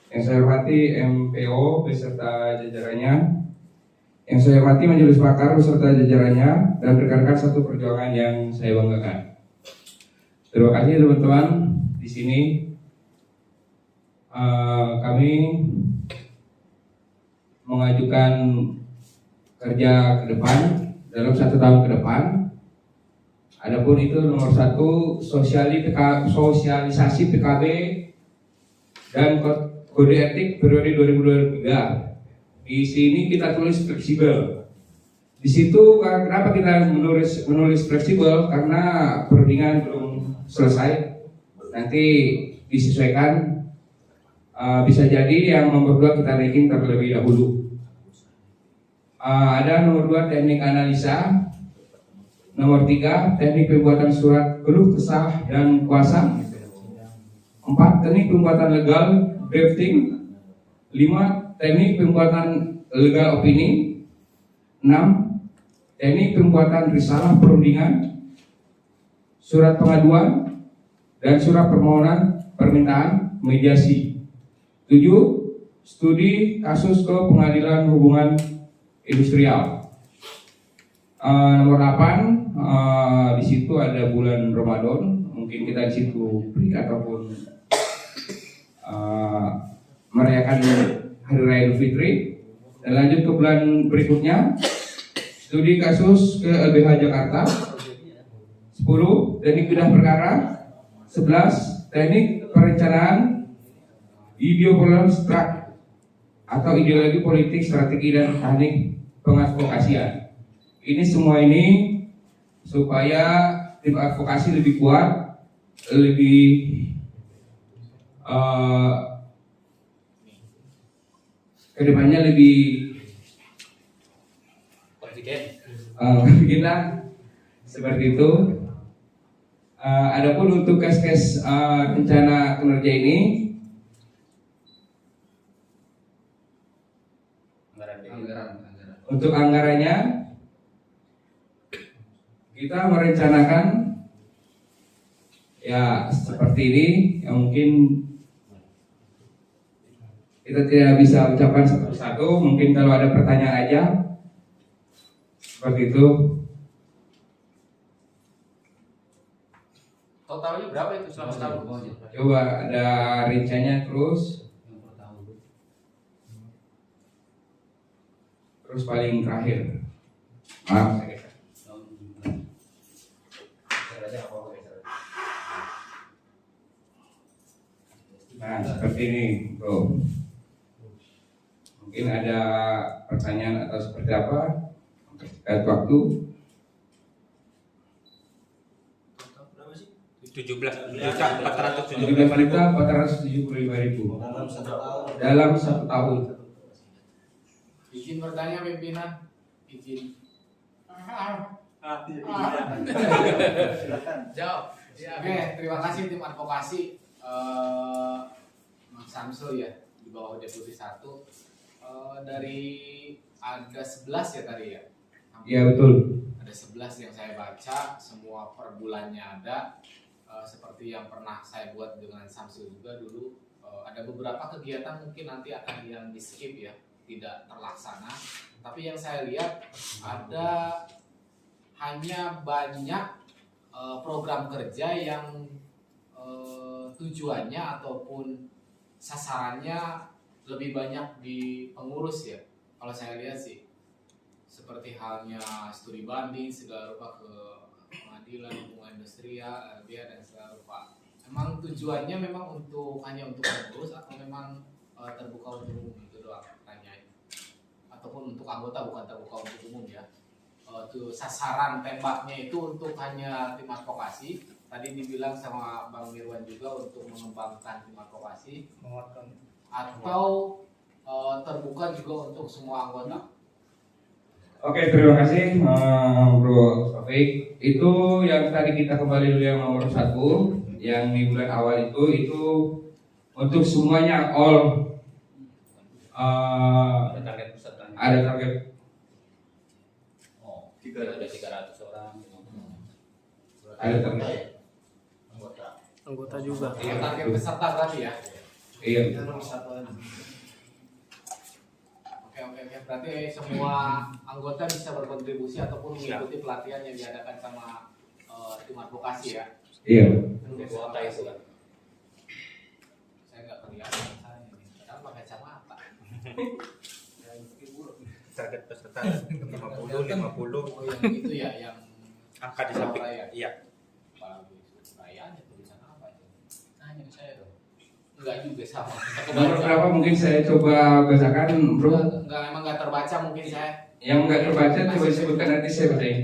Yang saya hormati MPO beserta jajarannya, yang saya hormati Majelis Pakar beserta jajarannya, dan rekan-rekan satu perjuangan yang saya banggakan. Terima kasih teman-teman. Di sini kami mengajukan kerja ke depan dalam 1 tahun ke depan. Adapun itu nomor 1, sosialisasi PKB dan kode etik periode 2023. Di sini kita tulis fleksibel. Di situ kenapa kita menulis fleksibel? Karena perundingan belum selesai. Nanti disesuaikan. Bisa jadi yang nomor 2 kita naikin terlebih dahulu. Ada nomor 2 teknik analisa. Nomor 3 teknik pembuatan surat keluh kesah dan kuasa. 4 teknik pembuatan legal drafting. 5 teknik pembuatan legal opini. 6 teknik pembuatan risalah perundingan, surat pengaduan dan surat permohonan permintaan mediasi. 7 studi kasus ke pengadilan hubungan industrial. Nomor 8 di situ ada bulan Ramadan, mungkin kita di situ break ataupun merayakan Hari Raya Idul Fitri. Dan lanjut ke bulan berikutnya, studi kasus ke LBH Jakarta. 10 teknik bedah perkara. 11 teknik perencanaan ideologi atau ideologi politik, strategi dan teknik pengadvokasian. Ini semua ini supaya tim advokasi lebih kuat, lebih kedepannya lebih kita seperti itu. Adapun untuk kes rencana kinerja ini, untuk anggarannya kita merencanakan ya seperti ini, yang mungkin kita tidak bisa ucapkan satu-satu. Mungkin kalau ada pertanyaan aja seperti itu. Totalnya berapa itu selama setahun? Coba ada rinciannya terus paling terakhir. Maaf saya kira. Nah seperti ini bro. Mungkin ada pertanyaan atau seperti apa terkait waktu. 17.475.000 dalam 1 tahun. Izin bertanya pimpinan, izin. Jawab. Oke, terima kasih tim advokasi Mas Samsul ya di bawah Deputi 1. Dari ada 11 ya tadi ya? Iya betul. Ada 11 yang saya baca, semua per bulannya ada. Seperti yang pernah saya buat dengan Samsul juga dulu, ada beberapa kegiatan mungkin nanti akan yang di skip ya, tidak terlaksana. Tapi yang saya lihat ada hanya banyak program kerja yang tujuannya ataupun sasarannya lebih banyak di pengurus ya. Kalau saya lihat sih seperti halnya studi banding segala rupa ke pengadilan hubungan industrial, LBH dan segala rupa. Memang tujuannya memang hanya untuk pengurus atau memang terbuka untuk umum, itu doang pertanyaannya. Ataupun untuk anggota, bukan terbuka untuk umum ya. Tuh sasaran tembaknya itu untuk hanya tim advokasi. Tadi dibilang sama Bang Mirwan juga untuk mengembangkan tim advokasi atau terbuka juga untuk semua anggota. Oke, terima kasih Bro Taufik. Itu yang tadi kita kembali dulu yang nomor 1, yang di bulan awal itu untuk semuanya all Ada target peserta. ada target. Oh, ada 300 orang. Ada target. Anggota juga. Target peserta berarti ya. Iya. Oke. Berarti semua anggota bisa berkontribusi ataupun mengikuti pelatihan yang diadakan sama tim advokasi ya. Iya. Kuota itu kan. Saya nggak kelihatan saya ini. Padahal pakai kacamata. Target peserta 50. Oh yang itu ya, yang Angka di samping. ya. Iya. Bagus. Kayaknya tulisan apa itu? Tanya ke saya dong. Enggak juga sama. Nomor berapa mungkin saya coba bacakan, bro? Enggak, emang nggak terbaca mungkin saya. Yang nggak terbaca coba disebutkan nanti saya bacain.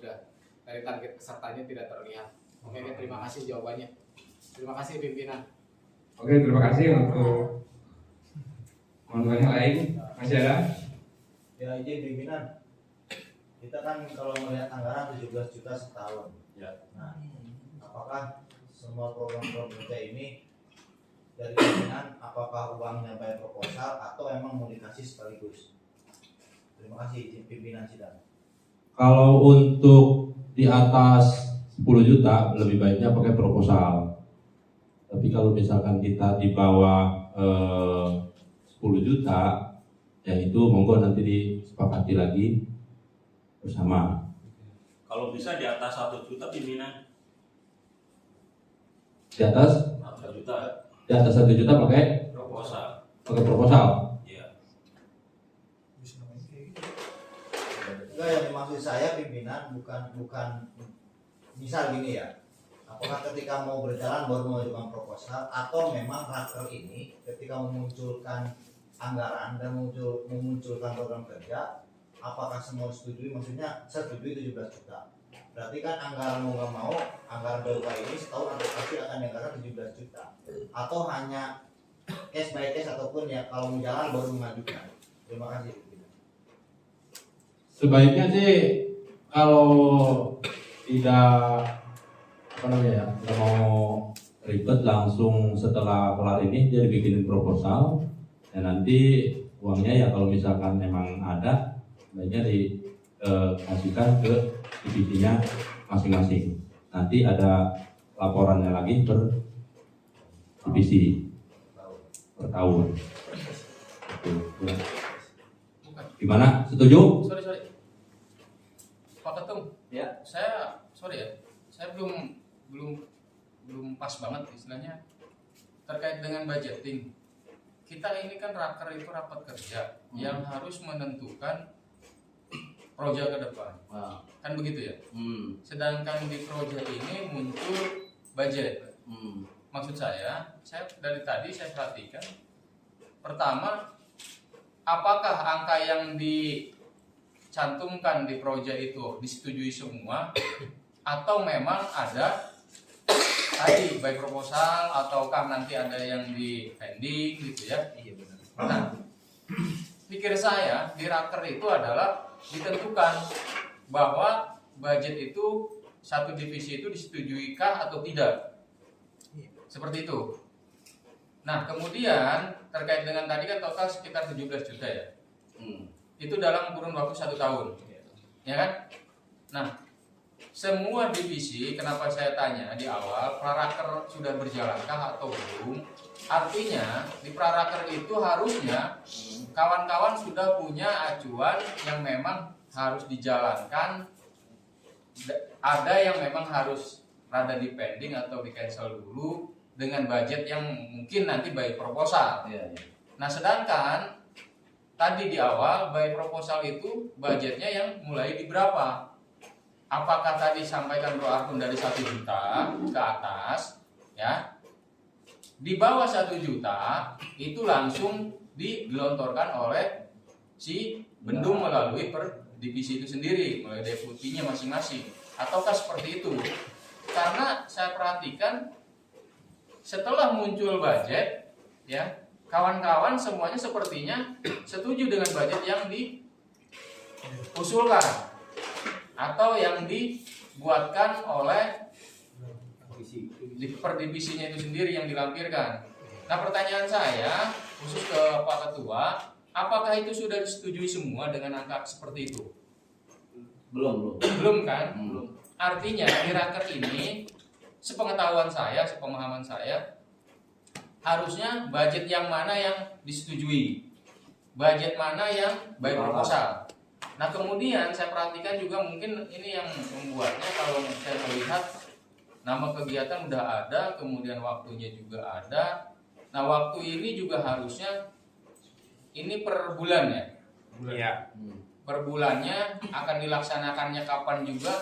Udah, dari target pesertanya tidak terlihat. Oke, terima kasih jawabannya. Terima kasih pimpinan. Oke, terima kasih untuk teman-teman yang lain. Masih ada? Ya izin pimpinan, kita kan kalau melihat anggaran 17 juta setahun. Ya. Nah, apakah semua program-program kerja ini dari pimpinan, apakah uangnya bayar proposal atau emang mau dikasih sekaligus? Terima kasih izin pimpinan sidang. Kalau untuk di atas 10 juta lebih baiknya pakai proposal. Tapi kalau misalkan kita di bawah 10 juta, ya itu monggo nanti disepakati lagi bersama. Kalau bisa di atas 1 juta pimpinan. Di atas 1 juta di atas 1 juta pakai proposal. proposal. Iya. Enggak, yang dimaksud saya pimpinan bukan misal gini ya. Apakah ketika mau berjalan baru mengajukan proposal atau memang raker ini ketika memunculkan anggaran dan memunculkan program kerja, apakah semua setuju? Maksudnya setuju 17 juta. Berarti kan anggaran mau nggak mau, anggaran berupa ini setahun advokasi akan dianggarkan 17 juta. Atau hanya case by case ataupun ya kalau mau jalan baru mengajukan. Terima kasih. Sebaiknya sih kalau tidak nggak mau ribet langsung setelah kelar ini dia bikinin proposal dan nanti uangnya ya kalau misalkan memang ada baiknya dikasihkan ke divisinya masing-masing. Nanti ada laporannya lagi per divisi per tahun. Gimana? Setuju? Sorry. Pak Ketum. Ya. Saya belum pas banget istilahnya terkait dengan budgeting. Kita ini kan raker itu rapat kerja yang harus menentukan proyek ke depan. Kan begitu ya? Sedangkan di proyek ini muncul budget. Maksud saya dari tadi saya perhatikan, pertama, apakah angka yang dicantumkan di proyek itu disetujui semua, atau memang ada tadi baik proposal ataukah nanti ada yang di pending gitu ya? Iya benar. Nah, pikir saya di raker itu adalah ditentukan bahwa budget itu satu divisi itu disetujuikah atau tidak. Seperti itu. Nah, kemudian terkait dengan tadi kan total sekitar 17 juta ya. Itu dalam kurun waktu 1 tahun. Ya kan? Nah, semua divisi, kenapa saya tanya di awal, praraker sudah berjalankah atau belum? Artinya di praraker itu harusnya kawan-kawan sudah punya acuan yang memang harus dijalankan. Ada yang memang harus rada di pending atau di cancel dulu dengan budget yang mungkin nanti by proposal. Nah, sedangkan tadi di awal by proposal itu budgetnya yang mulai di berapa? Apakah tadi sampaikan Bro Arkun dari 1 juta ke atas, ya? Di bawah 1 juta itu langsung digelontorkan oleh si Bendung melalui per divisi itu sendiri, melalui deputinya masing-masing. Ataukah seperti itu? Karena saya perhatikan setelah muncul budget, ya, kawan-kawan semuanya sepertinya setuju dengan budget yang diusulkan atau yang dibuatkan oleh per divisinya itu sendiri yang dilampirkan. Nah, pertanyaan saya khusus ke Pak Ketua, apakah itu sudah disetujui semua dengan angka seperti itu? Belum kan? Belum. Artinya di raker ini, sepengetahuan saya, sepemahaman saya, harusnya budget yang mana yang disetujui, budget mana yang by proposal. Nah kemudian saya perhatikan juga mungkin ini yang membuatnya, kalau saya melihat nama kegiatan udah ada, kemudian waktunya juga ada. Nah waktu ini juga harusnya ini per bulan ya. Iya. Per bulannya akan dilaksanakannya kapan juga